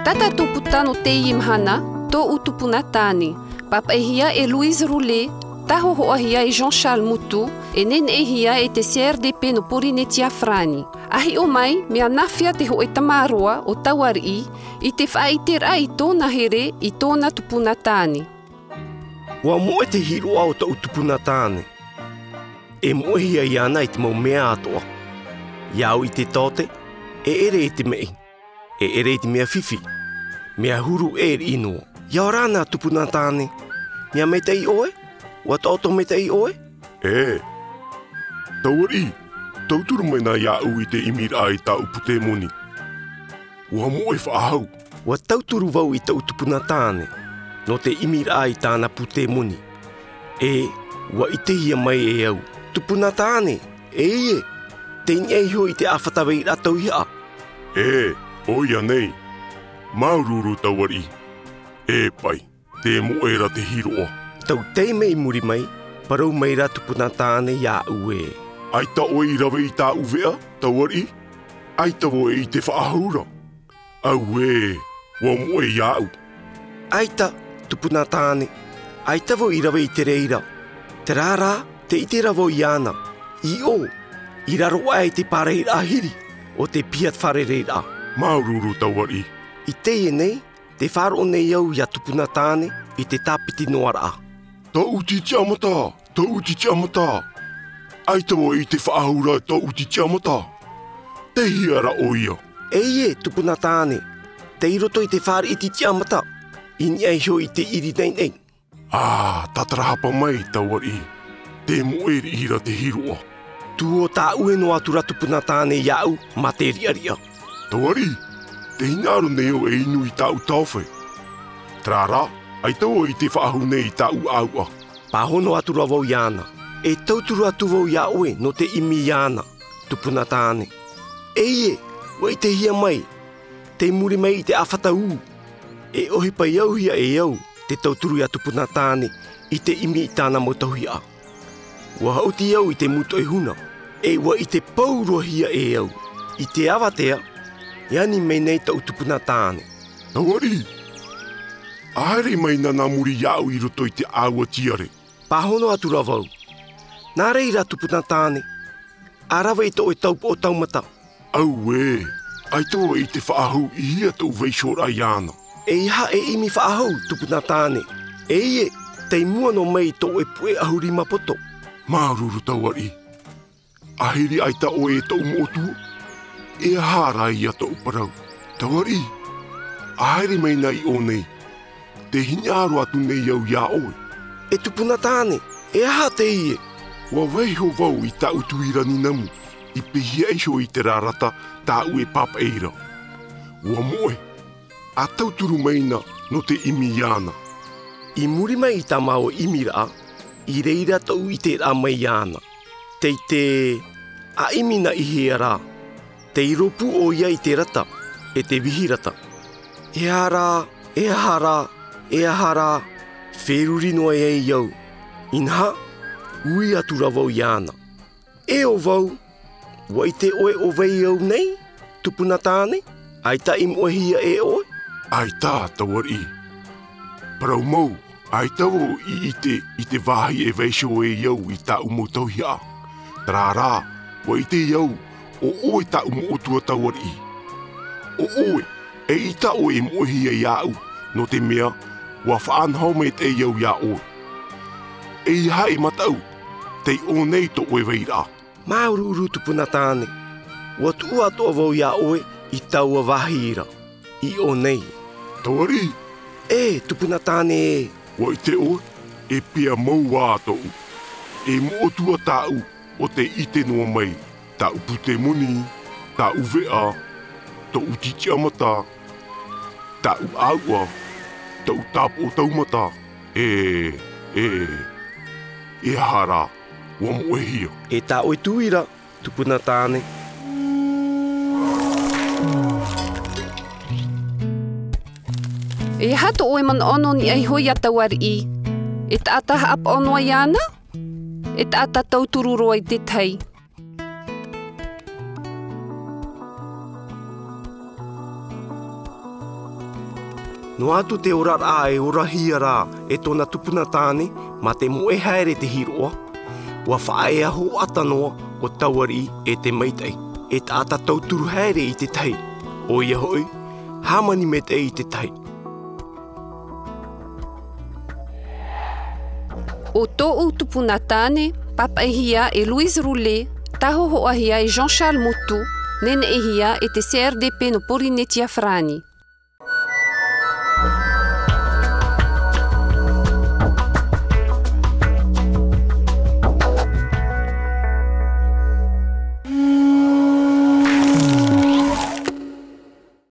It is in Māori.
Tata tuputano te imhana, Tō'u tupuna tane. Papa ehia e Louise Roulet, taho hoahia e Jean-Charles Moutou, e nene ehia e te CRDP no Porinetia Frani. Ahi o mai, mea nafia te ho e tamaroa o Tauarii, i te whaitera i tōna here i tōna tupuna tane. Wa moe te hiroa o Tō'u tupuna tane. E moehia i ana i te mau mea atoa. Iau i te tote, e ere i te mei. E ere i te mea whiwhi. Mea huru e inoa. Iau rāna tupuna tane. Mea me te i oe? Wa tōto me te i oe? E, Tauarii, tauturu mai nā iau i te imira i tau pute moni. Ua moe whaahau. Wa tauturu vau i Tō'u tupuna tane. No te imira i tāna pute moni. E, wa i te hia mai e au. Tupuna tane, e ie. Te inei ho i te awhatawei ratau ia. E, oia nei. Maururu Tauarii. E pai, te moera te hiroa. Tau tei mei muri mai, parau mai ra tupuna tane ia ue. Ai ta oe i rawe i tā uvea, Tauarii. Ai ta oe i te whaahura. Au e, wa moe iau. Aita, tupuna tane. Aita vo i rawe i te reira. Te rārā, te ite rawo i ana. I o, i raroa e te pareira hiri, o te piat wharereira. Maururu Tauarii. I teie nei, te wharo nei au ia tupuna tane i te tāpiti noara. Tō'u titi amata, Tō'u titi amata. Ai tawa i te whaahura Tō'u titi amata. Te hiara o ia. Eie, tupuna tane. Te iroto i te whare i titi amata. Ini ai ho i te iri nei nei. Tatarahapa mai, Tauarii. Te moeri ira te hiroa. Tuo tā ue no atura tupuna tane iau, ma te riaria. Tauarii, te hingaro nei o e inu i tāu tauwhai. Trārā, ai taua i te whaahu nei i tāu aua. Pahono atura vau iana. E tauturu atu vau ia oe no te imi iana, tupuna tane. Eie, wa i te hia mai. Te muri mai i te awhata u. E ohi pai au hia e au, te tauturu ia tupuna tane, i te imi i tāna motohia. Wa hauti au i te mutoi huna. E wa i te paurua hia e au. I te awatea, iani mei nei Tō'u tupuna tane. Tauarii, aere mai nā muri iau i roto i te aua tiare. Pahono atura vau. Nā reira tupuna tane. Arawa i tō e taupo o taumata. Au e, ai toa i te whaahu i hia tō veishora iana. E iha e imi whaahau tupuna tane. E ie, te mua no mei tō e pue ahuri mapoto. Maururu Tauarii. Ahiri ai ta o e tō motu. E hara i a tō parau. Tauarii, ahiri mai nai o nei. Te hinyaro atu nei au ia oe. E tupuna tane, e aha te ie. Wa weiho vau i tau tuira ni namu. I pehia iso i te rarata tau e papa eira. Wa moe, a tauturu maina no te imi iana. I muri mai i ta mao imira, i reira tau i te rā mai iana. Te a imina i hea te iropu o ia i te rata, e te vihirata. E ahara, wheruri noa e iau. Inha, ui atura vau iana. E o vau, wa i te oe o vei au nei, tupuna tane, ai ta imohia e oe. Ai tā, Tauarii. Parau mau, ai tawo i te vahi e veisho e iau i tā umotauhia. Trārā, wa i te iau, o oe tā umotua Tauarii. O oe, e i tā oe imohia iau, no te mea, wa whaanhau me te iau ia oe. E i hae matau, te o nei to oe veira. Maururu tupuna tane, wa tua toa vau ia oe i taua vahira. I o nei. Tauarii. E, tupuna tane e. Wa i te oe, e pia mau ātou. E mootua tāu o te ite noa mai. Tāu pute moni, tāu vea, Tō'u titi amata, tāu aua, tāu tāpu o taumata. E hara, wa moe hia. E tā oe tuira, tupuna tane. E hato oe man ono ni ai hoi a Tauarii. E tātaha apa ono ai ana? E tāta tauturu roa i te tei. No atu te ora a e ora hia rā e tōna tupuna tāne ma te mo e haere te hiroa. Ua whae aho atanoa o Tauarii e te Maitei. E tāta tauturu haere i te tai. O ia hoi, hamani me te i te tai. O Tō'u tupuna tane, papaehia e Louise Roulet, taho hoahia e Jean-Charles Motu, nene ehia e te CRDP no Porinetia Frani.